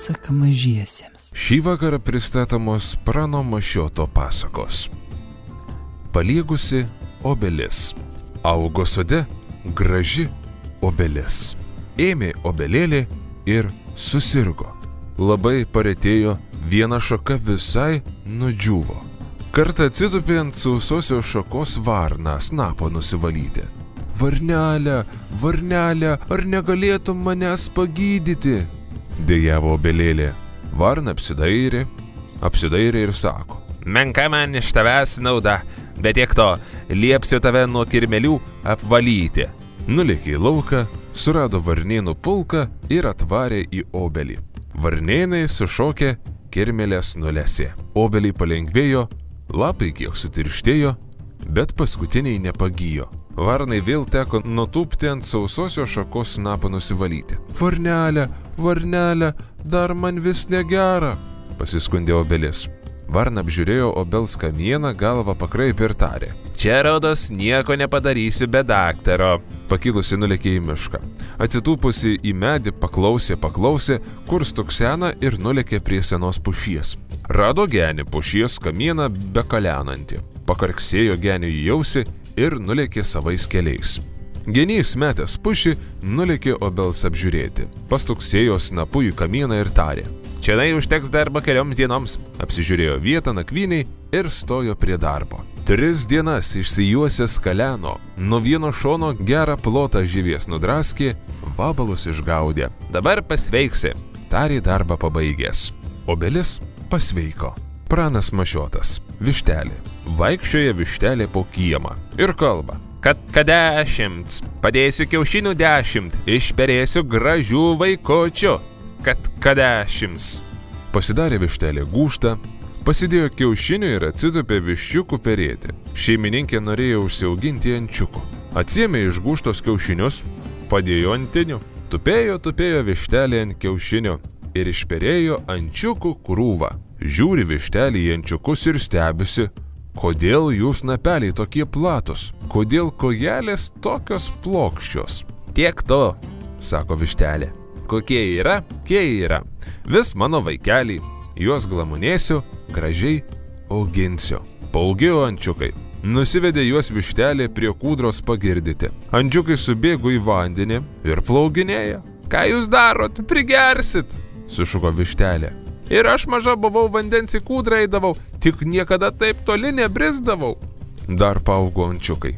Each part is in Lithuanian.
pasaka mažiesiems. Šį vakarą pristatomos Prano Mašioto pasakos. Paliegusi obelis. Augo sode graži obelis. Ėmė obelėlė ir susirgo. Labai paretėjo, viena šaka visai nudžiuvo. Kartą atsitupė ant sausosios šakos varną snapo nusivalyti. Varnelė, varnelė, ar negalėtum manęs pagydyti? Dejavo obelėlė. Varna apsidairė ir sako. Menka man iš tavęs nauda, bet tiek to, liepsiu tave nuo kirmelių apvalyti. Nulėkė į lauką, surado varnėnų pulką ir atvarė į obelį. Varnėnai sušokė, kirmelės nulesė. Obelį palengvėjo, lapai kiek sutirštėjo, bet paskutiniai nepagijo. Varnai vėl teko nutūpti ant sausosios šakos snapą nusivalyti. Varnelė, varnelė, dar man vis negera, pasiskundė obelis. Varna apžiūrėjo obels kamieną, galvą pakraipė ir tarė. Čia rodos nieko nepadarysiu be daktaro. Pakilusi nulėkė į mišką. Atsitūpusi į medį paklausė, kur stuksena ir nulėkė prie senos pušies. Rado genį pušies kamieną bekalenantį. Pakarksėjo genį į ausį ir nulėkė savais keliais. Genys metęs pušį nulėkė obels apžiūrėti. Pastuksėjo snapu į kamieną ir tarė. Čianai užteks darbo kelioms dienoms. Apsižiūrėjo vietą nakvyniai ir stojo prie darbo. 3 dienas išsijuosęs kaleno, nuo vieno šono gerą plotą živies nudraskė, vabalus išgaudė. Dabar pasveiksi, tarė darbą pabaigęs. Obelis pasveiko. Pranas Mašiotas, vištelė. Vaikščioja vištelė po kiemą ir kalba. Kad 10, padėsiu kiaušinių 10, išperėsiu gražių vaikučių. Kad 10. Pasidarė vištelė gūžtą, pasidėjo kiaušinių ir atsitupė viščiukų perėti. Šeimininkė norėjo užsiauginti ančiukų. Atsiėmė iš gūžtos kiaušinius, padėjo antinių. Tupėjo vištelė ant kiaušinio ir išperėjo ančiukų krūvą. Žiūri vištelį į ančiukus ir stebisi. Kodėl jūs napeliai tokie platus? Kodėl kojelės tokios plokščios? Tiek to, sako vištelė. Kokie yra, kie yra. Vis mano vaikeliai, juos glamonėsiu, gražiai auginsiu. Paaugijo ančiukai. Nusivedė juos vištelė prie kūdros pagirdyti. Ančiukai subėgo į vandenį ir plauginėja. Ką jūs darot? Prigersit, sušuko vištelė. Ir aš maža buvau, vandens į kūdrą eidavau, tik niekada taip toli nebrisdavau. Dar paaugo ančiukai.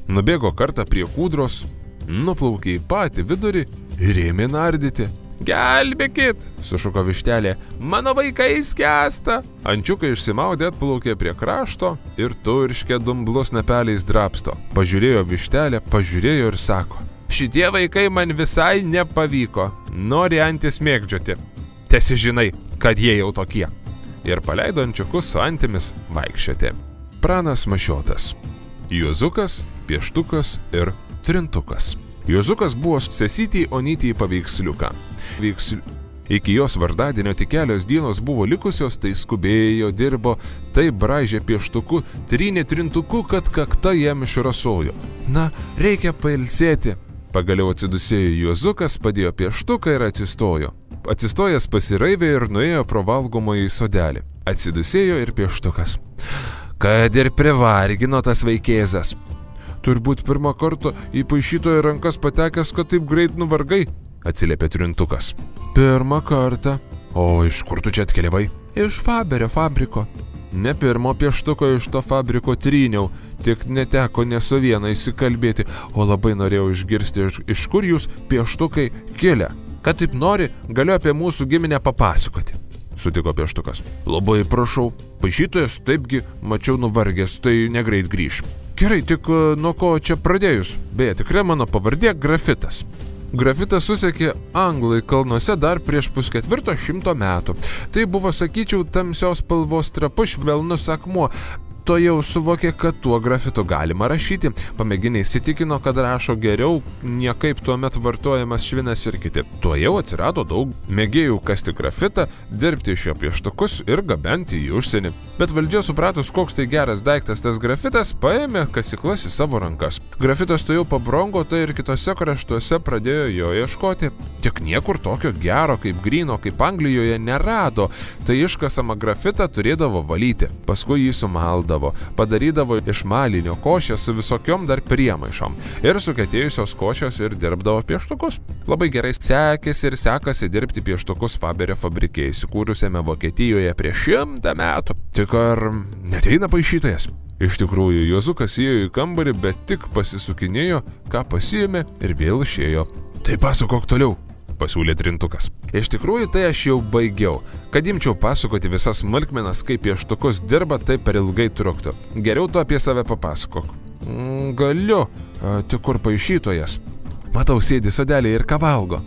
Nubėgo kartą prie kūdros, nuplaukė į patį vidurį ir ėmė nardyti. Gelbėkit, sušuko vištelė, mano vaikai skęsta. Ančiukai išsimaudė, atplaukė prie krašto ir turškė dumblus napeliais drapsto. Pažiūrėjo vištelė, pažiūrėjo ir sako. Šitie vaikai man visai nepavyko, nori antis mėgdžioti. Tiesi žinai, kad jie jau tokie. Ir paleido ančiukus su antimis vaikščioti. Pranas Mašiotas. Juozukas, pieštukas ir trintukas. Juozukas buvo sesytį Onytį paveiksliuką. Iki jos vardadienio tik kelios dienos buvo likusios, tai skubėjo, dirbo, tai braižė pieštuku, trynė trintuku, kad kakta jam išrasojo. Na, reikia pailsėti. Pagaliau atsidusėjo Juozukas, padėjo pieštuką ir atsistojo. Atsistojęs pasiraivė ir nuėjo pro valgomąjį sodelį. Atsidusėjo ir pieštukas. Kad ir privargino tas vaikėzas. Turbūt pirmą kartą į paišytojo rankas patekęs, kad taip greit nuvargai, atsiliepė trintukas. Pirmą kartą. O iš kur tu čia atkeliavai? Iš Faberio fabriko. Ne pirmo pieštuko iš to fabriko tryniau, tik neteko ne su viena įsikalbėti, o labai norėjau išgirsti, iš kur jūs pieštukai kilę. Kad taip nori, galiu apie mūsų giminę papasakoti, sutiko pieštukas. Labai prašau, paišytojas taipgi mačiau nuvargęs, tai negreit grįš. Gerai, tik nuo ko čia pradėjus? Beje, tikrai mano pavardė Grafitas. Grafitas susekė anglai kalnuose dar prieš 450 metų. Tai buvo, sakyčiau, tamsios spalvos trapus švelnus akmuo. to jau suvokė, kad tuo grafitu galima rašyti. Pamėginę įsitikino, kad rašo geriau niekaip tuomet vartojamas švinas ir kiti. Tuo jau atsirado daug mėgėjų kasti grafitą, dirbti iš jo pieštukus ir gabenti į užsienį. Bet valdžia supratus, koks tai geras daiktas tas grafitas, paėmė kasyklas į savo rankas. Grafitas to jau pabrongo, tai ir kitose kraštuose pradėjo jo ieškoti. Tik niekur tokio gero kaip gryno, kaip Anglijoje nerado. Tai iškasamą grafitą turėdavo valyti. Paskui jį sumaldavo. Padarydavo iš malinio košės su visokiom dar priemaišom ir suketėjusios košės ir dirbdavo pieštukus. Labai gerai sekėsi ir sekasi dirbti pieštukus Faberio fabrike, įsikūrusiame Vokietijoje prieš 100 metų. Tik ar neteina paišytojas? Iš tikrųjų, Juozukas įėjo į kambarį, bet tik pasisukinėjo, ką pasiėmė ir vėl išėjo. Tai pasakok toliau, pasiūlė Trintukas. Iš tikrųjų, tai aš jau baigiau. Kad imčiau pasakoti visas smulkmenas, kaip pieštukus dirba, tai per ilgai truktų. Geriau tu apie save papasakok. Galiu, tik kur paišytojas? Matau, sėdi sodelėje ir ką valgo.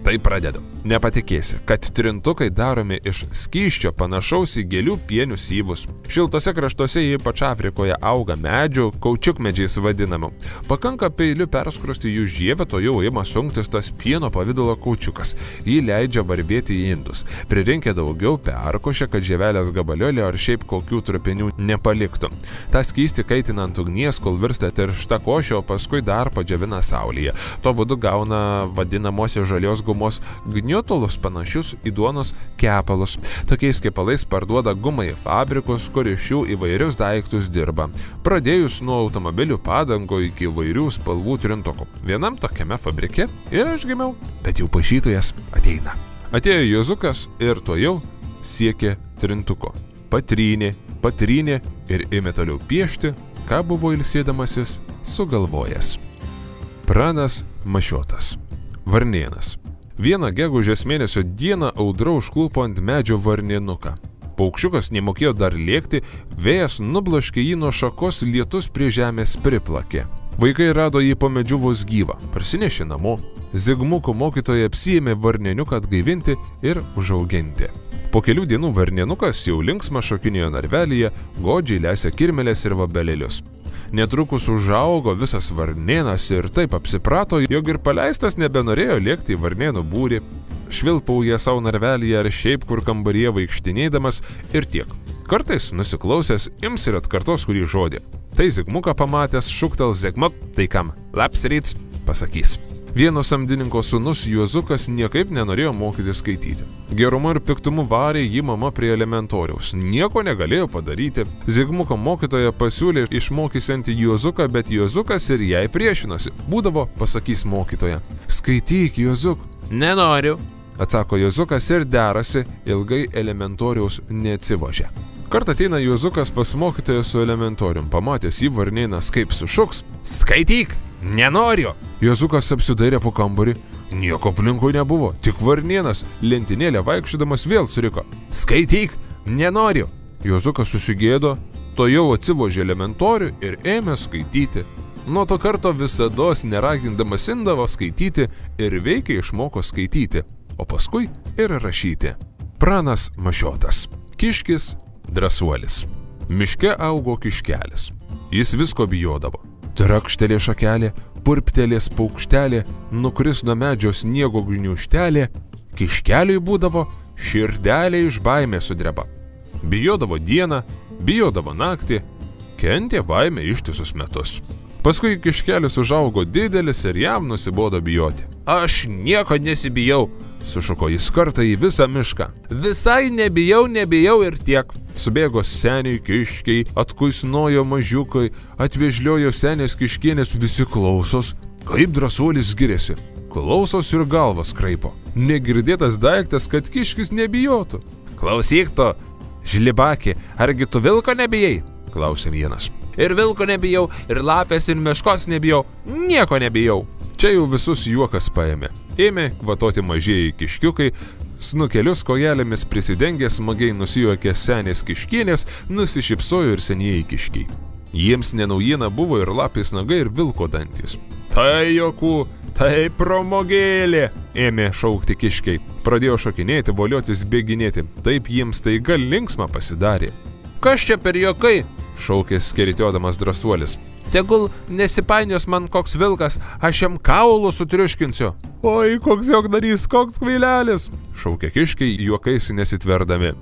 Tai pradedu. Nepatikėsi, kad trintukai daromi iš skysčio panašaus į gėlių pienių syvus. Šiltose kraštuose, ypač Afrikoje, auga medžių, kaučiukmedžiais vadinamų. Pakanka peiliu perskrusti jų žievę, to jau ima sunktis tas pieno pavidalo kaučiukas. Jį leidžia varbėti į indus. Pririnkę daugiau perkošia, kad žievelės gabaliolė ar šiaip kokių trupinių nepaliktų. Ta skystį kaitina ant ugnies, kol virsta tiršta košė, o paskui dar padžiavina saulėje. Tuo būdu gauna vadinamosios žalios gumos gniutulus panašius į duonos kepalus. Tokiais kepalais parduoda gumą į fabrikus, kur iš jų įvairius daiktus dirba. Pradėjus nuo automobilių padangų iki įvairių spalvų trintukų. Vienam tokiame fabrike ir aš gimiau, bet jau paišytojas ateina. Atėjo Juozukas ir to jau siekė trintuko. Patrynė ir ėmė toliau piešti, ką buvo ilsėdamasis sugalvojęs. Pranas Mašiotas. Varnėnas. Vieną gegužės mėnesio dieną audra užklupo ant medžio varnėnuką. Paukščiukas nemokėjo dar lėkti, vėjas nubloškė jį nuo šakos, lietus prie žemės priplakė. Vaikai rado jį po medžiu vos gyvą, parsinešė namo. Zigmuko mokytoja apsiėmė varnėniuką atgaivinti ir užauginti. Po kelių dienų varnėnukas jau linksma šokinėjo narvelyje, godžiai lesė kirmelės ir vabelėlius. Netrukus užaugo visas varnėnas ir taip apsiprato, jog ir paleistas nebenorėjo lėkti į varnėnų būrį. Švilpauja savo narvelyje ar šiaip kur kambaryje vaikštinėdamas ir tiek. Kartais nusiklausęs ims ir atkartos kurį žodį. Tai Zigmuką pamatęs šūktel Zigmuk, tai kam labs ryts, pasakys. Vieno samdininko sūnus Juozukas niekaip nenorėjo mokyti skaityti. Gerumu ir piktumu varė jį mama prie elementoriaus. Nieko negalėjo padaryti. Zigmuko mokytoja pasiūlė išmokysianti Juozuką, bet Juozukas ir jai priešinosi. Būdavo, pasakys mokytoja. Skaityk, Juozuk. Nenoriu, atsako Juozukas ir derasi, ilgai elementoriaus neatsivožė. Kartą ateina Juozukas pas mokytoją su elementorium. Pamatęs jį varnėnas kaip sušuks. Skaityk! Nenoriu! Juozukas apsidairė po kambarį. Nieko aplinkui nebuvo, tik varnėnas lentynėlę vaikščiodamas vėl suriko. Skaityk! Nenoriu! Juozukas susigėdo, to jau atsivožė elementorių ir ėmė skaityti. Nuo to karto visados neragindamas imdavo skaityti ir veikiai išmoko skaityti, o paskui ir rašyti. Pranas Mašiotas. Kiškis, drąsuolis. Miške augo kiškelis. Jis visko bijodavo. Trakštelė šakelė, purptelės paukštelė, nukris nuo medžio sniego gniūžtelė, kiškeliui būdavo širdelė iš baimės sudreba. Bijodavo dieną, bijodavo naktį, kentė baimę ištisus metus. Paskui kiškelis užaugo didelis ir jam nusibodo bijoti. Aš nieko nesibijau, sušuko jis kartą į visą mišką. Visai nebijau ir tiek. Subėgo seniai kiškiai, atkuisnojo mažiukai, atvežliojo senės kiškienės, visi klausos, kaip drąsuolis giriasi. Klausos ir galvas kraipo. Negirdėtas daiktas, kad kiškis nebijotų. Klausyk to, žlibakė, argi tu vilko nebijai? Klausė vienas. Ir vilko nebijau, ir lapės, ir meškos nebijau, nieko nebijau. Čia jau visus juokas paėmė. Ėmė kvatoti mažieji kiškiukai, snukelius kojelėmis prisidengė, smagiai nusijuokė senės kiškienės, nusišypsojo ir senieji kiškiai. Jiems nenaujiena buvo ir lapės nagai, ir vilko dantis. Tai jokų, tai pramogėlė, ėmė šaukti kiškiai. Pradėjo šokinėti, voliotis, bėginėti. Taip jiems tai gal linksma pasidarė. Kas čia per jokai? šaukė skeritiodamas drąsuolis. Tegul nesipainios man koks vilkas, aš jam kaulų sutriuškinsiu. Oi, koks jogdarys, koks kvailelis, šaukė kiškiai juokais nesitverdami.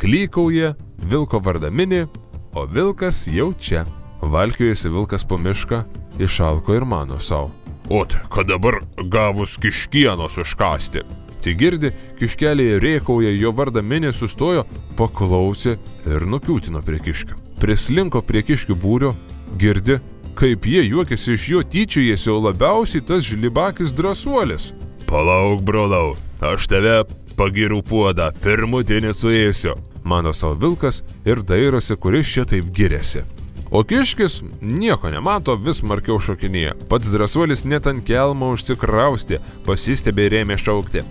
Klykauja, vilko vardą mini, o vilkas jau čia. Valkiojasi vilkas po mišką, išalko ir mano savo. Ot, kad dabar gavus kiškienos užkasti. Tik girdi, kiškelėje rėkauja, jo vardą mini, sustojo, paklausė ir nukiūtino prie kiškių. Prislinko prie kiškių būrio, girdi, kaip jie juokėsi iš jo tyčiojėsi, o labiausiai tas žlibakis drąsuolis. Palauk, brolau, aš tave pagirų puodą, pirmutinį suėsiu, mano savo vilkas ir dairosi, kuris čia taip giriasi. O kiškis nieko nemato, vis markiau šokinėja. Pats drąsuolis net ant kelmo užsikraustė, pasistebė ir ėmė šaukti.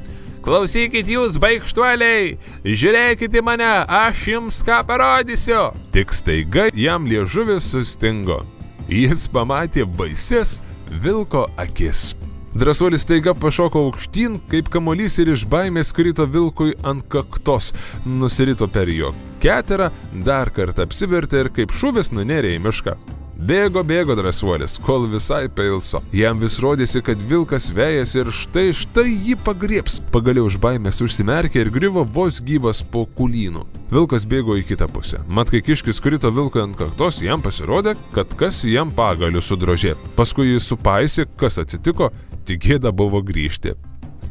Klausykit jūs, baikštuoliai, žiūrėkit į mane, aš jums ką parodysiu. Tik staiga jam liežuvis sustingo. Jis pamatė baises vilko akis. Drąsuolis staiga pašoko aukštyn, kaip kamuolys ir iš baimės krito vilkui ant kaktos, nusirito per jo keterą, dar kartą apsivertė ir kaip šuvis nunėrė į mišką. Bėgo drąsuolis, kol visai pailso. Jam vis rodėsi, kad vilkas vejasi ir štai jį pagriebs. Pagaliau už baimės užsimerkė ir griuvo vos gyvas po kulynų. Vilkas bėgo į kitą pusę. Mat, kai kiškis krito vilkui ant kaktos, jam pasirodė, kad kas jam pagaliu sudrožė. Paskui jis supaisė, kas atsitiko, tik gėda buvo grįžti.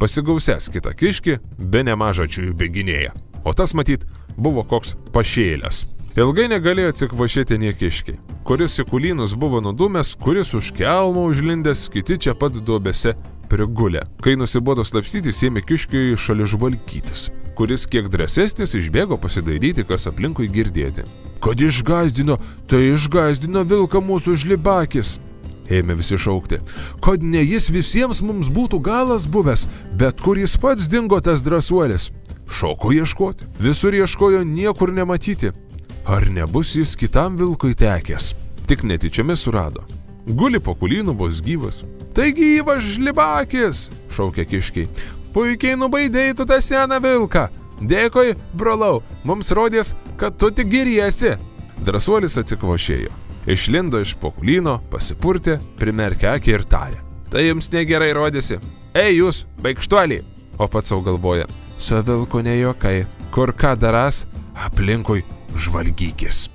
Pasigausęs kitą kiškį, be nemaža čiųjų bėginėja. O tas, matyt, buvo koks pašėlęs. Ilgai negalėjo atsikvašėti nie kiškiai. Kuris į kulynus buvo nudūmęs, kuris už kelmo užlindęs, kiti čia pat duobėse prigulė. Kai nusibodo slapstytis, ėmė kiškiui šalia žvalgytis. Kuris kiek drąsesnis išbėgo pasidairyti, kas aplinkui girdėti. Kad išgazdino, tai išgazdino vilką mūsų žlibakis. Ėmė visi šaukti. Kad ne jis visiems mums būtų galas buvęs, bet kur jis pats dingo tas drąsuolis. Šoko ieškoti. Visur ieškojo, niekur nematyti. Ar nebus jis kitam vilkui tekęs? Tik netyčiomis surado. Guli po kulynų vos gyvas. Tai gyvas žlibakis, šaukė kiškiai. Puikiai nubaidėjai tu tą seną vilką. Dėkui, brolau, mums rodės, kad tu tik giriesi. Drąsuolis atsikvošėjo. Išlindo iš po kulyno, pasipurtė, primerkė akį ir tarė. Tai jums negerai rodėsi. Ei jūs, baikštuoliai. O pats savo galvoja. Su vilku ne juokai. Kur ką daras, aplinkui žvalgykis.